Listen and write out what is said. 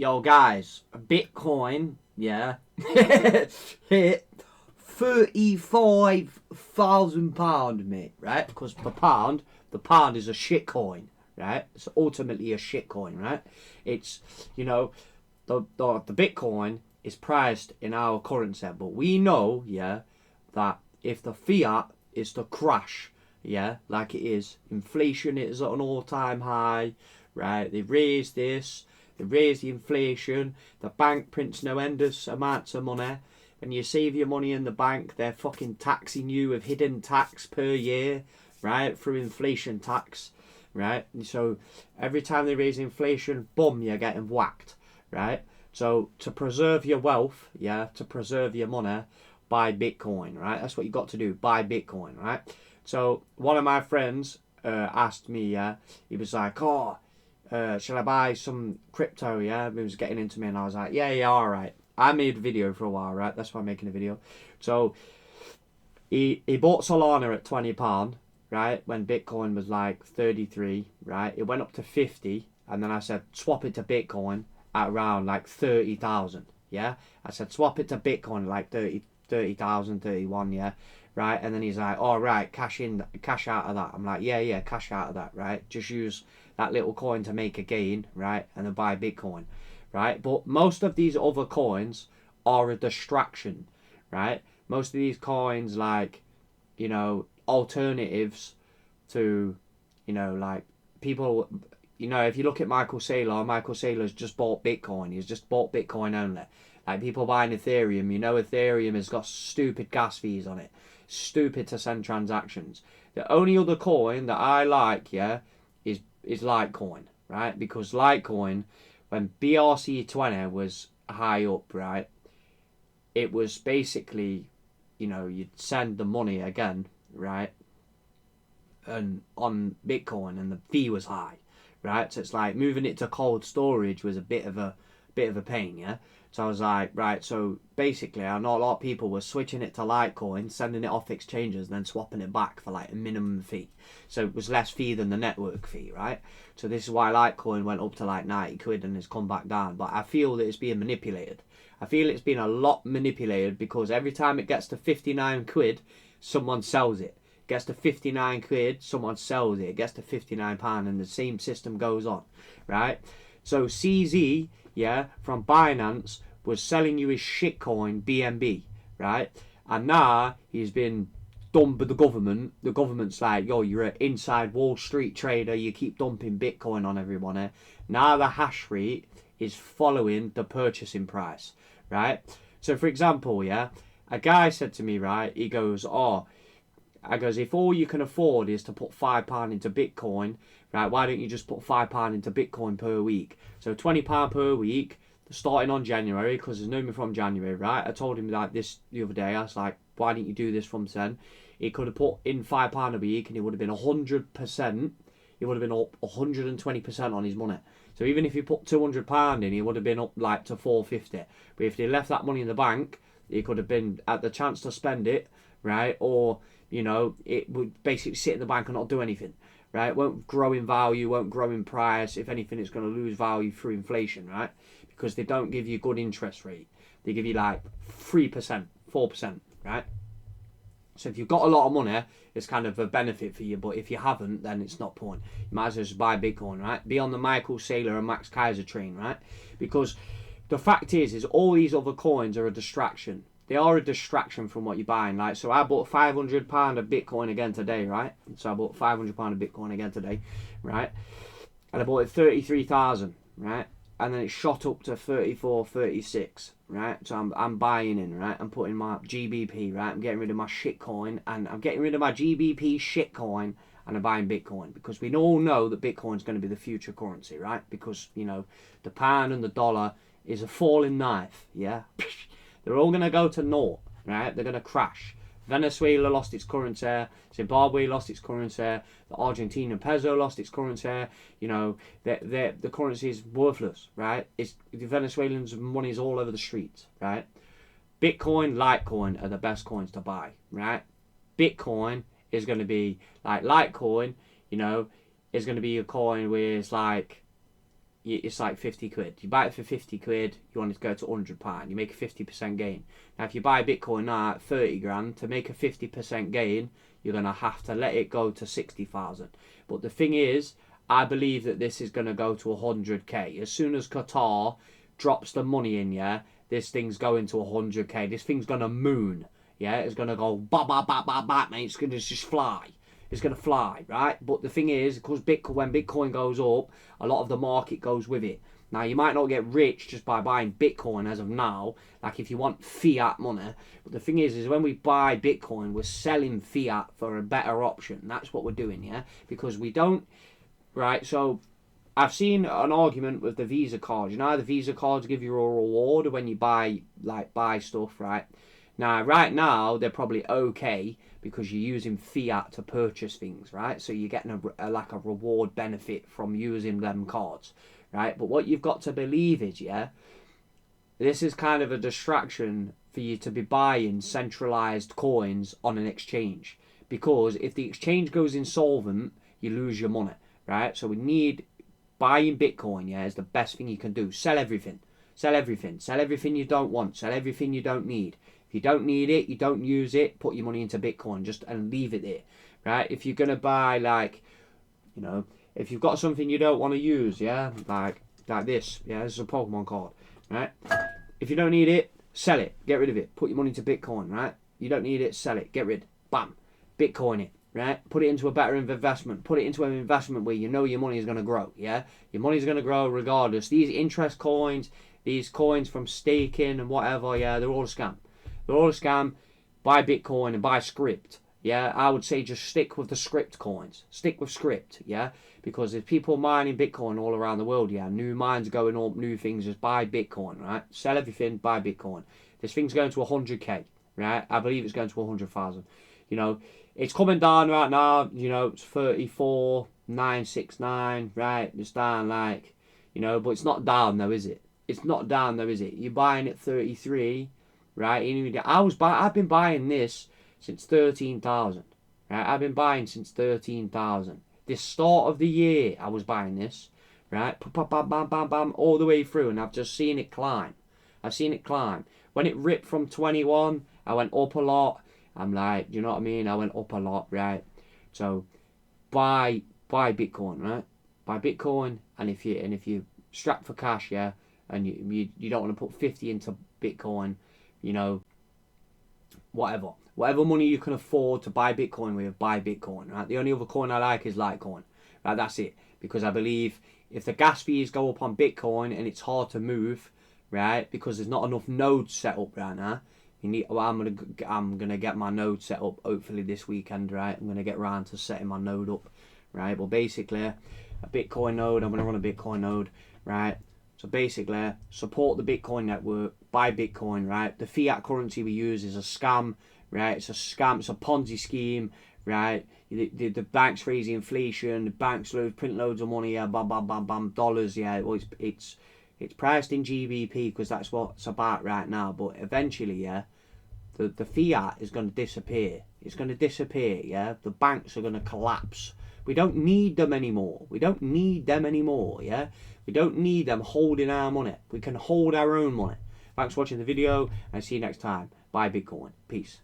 Yo, guys, Bitcoin, yeah, hit £35,000, mate, right? Because the pound is a shit coin, right? It's ultimately a shit coin, right? It's, you know, the Bitcoin is priced in our currency, but we know, yeah, that if the fiat is to crash, yeah, like it is, inflation is at an all-time high, right? They raised this. They raise the inflation. The bank prints no endless amounts of money. When you save your money in the bank, they're fucking taxing you with hidden tax per year, right? Through inflation tax, right? And so every time they raise inflation, boom, you're getting whacked, right? So to preserve your wealth, yeah, to preserve your money, buy Bitcoin, right? That's what you got to do. Buy Bitcoin, right? So one of my friends asked me, yeah, he was like, oh, shall I buy some crypto? Yeah, he was getting into me, and I was like, yeah, all right. I made a video for a while, right? That's why I'm making a video. So he bought Solana at £20, right? When Bitcoin was like 33, right? It went up to 50, and then I said swap it to Bitcoin at around like 30,000. Yeah, I said swap it to Bitcoin like 30,000, 31. Yeah, right. And then he's like, all right, cash out of that. I'm like, yeah, cash out of that, right? Just use that little coin to make a gain, right? And then buy Bitcoin, right? But most of these other coins are a distraction, right? Most of these coins, like, alternatives to, like people, if you look at Michael Saylor's just bought Bitcoin. He's just bought Bitcoin only. Like people buying Ethereum, Ethereum has got stupid gas fees on it. Stupid to send transactions. The only other coin that I like, yeah, is Litecoin, right? Because Litecoin, when BRC20 was high up, right, it was basically, you'd send the money again, right, and on Bitcoin, and the fee was high, right? So it's like moving it to cold storage was a bit of a pain, yeah. So I was like, right, so basically I know a lot of people were switching it to Litecoin, sending it off exchanges, and then swapping it back for like a minimum fee. So it was less fee than the network fee, right? So this is why Litecoin went up to like 90 quid and has come back down. But I feel that it's being manipulated. I feel it's been a lot manipulated because every time it gets to 59 quid, someone sells it. Gets to 59 quid, someone sells it. It gets to £59, and the same system goes on, right? So CZ, yeah, from Binance was selling you his shitcoin BNB, right? And now he's been done by the government. The government's like, yo, you're an inside Wall Street trader. You keep dumping Bitcoin on everyone. Eh? Now the hash rate is following the purchasing price, right? So for example, yeah, a guy said to me, right, he goes, if all you can afford is to put £5 into Bitcoin, right, why don't you just put £5 into Bitcoin per week? So £20 per week, starting on January, because there's no me from January, right? I told him like this the other day. I was like, why didn't you do this from then? He could have put in £5 a week, and it would have been 100%. He would have been up 120% on his money. So even if he put £200 in, he would have been up like to 450. But if he left that money in the bank, he could have been at the chance to spend it, right? Or it would basically sit in the bank and not do anything, right? It won't grow in value, won't grow in price. If anything, it's going to lose value through inflation, right? Because they don't give you good interest rate. They give you like 3%, 4%, right? So if you've got a lot of money, it's kind of a benefit for you. But if you haven't, then it's not point. You might as well just buy Bitcoin, right? Be on the Michael Saylor and Max Kaiser train, right? Because the fact is all these other coins are a distraction. They are a distraction from what you're buying. Like, so I bought £500 of Bitcoin again today, right? So I bought £500 of Bitcoin again today, right? And I bought it 33,000, right? And then it shot up to 34, 36, right? So I'm buying in, right? I'm putting my GBP, right? I'm getting rid of my shitcoin, and I'm getting rid of my GBP shitcoin, and I'm buying Bitcoin, because we all know that Bitcoin's going to be the future currency, right? Because, the pound and the dollar is a falling knife, yeah? They're all going to go to naught, right? They're going to crash. Venezuela lost its currency. Zimbabwe lost its currency. The Argentinian peso lost its currency. The currency is worthless, right? The Venezuelans' money is all over the streets, right? Bitcoin, Litecoin are the best coins to buy, right? Bitcoin is going to be like Litecoin, is going to be a coin where it's like it's like 50 quid. You buy it for 50 quid, you want it to go to £100, you make a 50% gain. Now if you buy Bitcoin now at 30 grand, to make a 50% gain, you're going to have to let it go to 60,000. But the thing is, I believe that this is going to go to 100k. As soon as Qatar drops the money in, yeah, this thing's going to 100k. This thing's going to moon, yeah, it's going to go ba ba ba ba ba, mate, it's going to just fly. It's going to fly, right? But the thing is, because when Bitcoin goes up, a lot of the market goes with it. Now, you might not get rich just by buying Bitcoin as of now, like if you want fiat money. But the thing is when we buy Bitcoin, we're selling fiat for a better option. That's what we're doing, yeah? Because we don't, right? So, I've seen an argument with the Visa cards. You know how the Visa cards give you a reward when you buy stuff, right? Now, right now, they're probably okay because you're using fiat to purchase things, right? So you're getting a reward benefit from using them cards, right? But what you've got to believe is, yeah, this is kind of a distraction for you to be buying centralized coins on an exchange. Because if the exchange goes insolvent, you lose your money, right? So we need buying Bitcoin, yeah, is the best thing you can do. Sell everything. Sell everything. Sell everything you don't want. Sell everything you don't need. If you don't need it, you don't use it, put your money into Bitcoin just and leave it there, right? If you're going to buy, like, you know, if you've got something you don't want to use, yeah, like this, yeah, this is a Pokemon card, right? If you don't need it, sell it, get rid of it, put your money into Bitcoin, right? You don't need it, sell it, get rid, bam, Bitcoin it, right? Put it into a better investment, put it into an investment where you know your money is going to grow, yeah? Your money's going to grow regardless. These interest coins, these coins from staking and whatever, yeah, they're all a scam. They're all a scam. Buy Bitcoin and buy script. Yeah, I would say just stick with the script coins. Stick with script, yeah? Because there's people mining Bitcoin all around the world, yeah? New mines going up, new things. Just buy Bitcoin, right? Sell everything, buy Bitcoin. This thing's going to 100k, right? I believe it's going to 100,000. You know, it's coming down right now. You know, it's 34,969, right? It's down like, you know, but it's not down though, is it? It's not down though, is it? You're buying at 33, right? I've been buying this since 13,000, right? I've been buying since 13,000. This start of the year, I was buying this, right? Bam, bam, bam, bam, bam, all the way through, and I've just seen it climb. I've seen it climb. When it ripped from 21, I went up a lot. I'm like, you know what I mean? I went up a lot, right? So, buy Bitcoin, right? Buy Bitcoin, and if you strap for cash, yeah, and you don't want to put 50 into Bitcoin, you know, whatever money you can afford to buy Bitcoin with, buy Bitcoin, right? The only other coin I like is Litecoin, right? That's it, because I believe if the gas fees go up on Bitcoin and it's hard to move, right, because there's not enough nodes set up right now. I'm gonna get my node set up hopefully this weekend, right? I'm gonna get round to setting my node up, right? But basically, a Bitcoin node, I'm gonna run a Bitcoin node, right? So basically, support the Bitcoin network, buy Bitcoin, right? The fiat currency we use is a scam, right? It's a scam, it's a Ponzi scheme, right? The banks raise the inflation, the banks print loads of money, yeah, bam, bam, bam, bam, dollars, yeah. Well, it's priced in GBP because that's what it's about right now. But eventually, yeah, the fiat is going to disappear. It's going to disappear, yeah? The banks are going to collapse. We don't need them anymore. We don't need them anymore, yeah? We don't need them holding our money. We can hold our own money. Thanks for watching the video, and see you next time. Buy Bitcoin. Peace.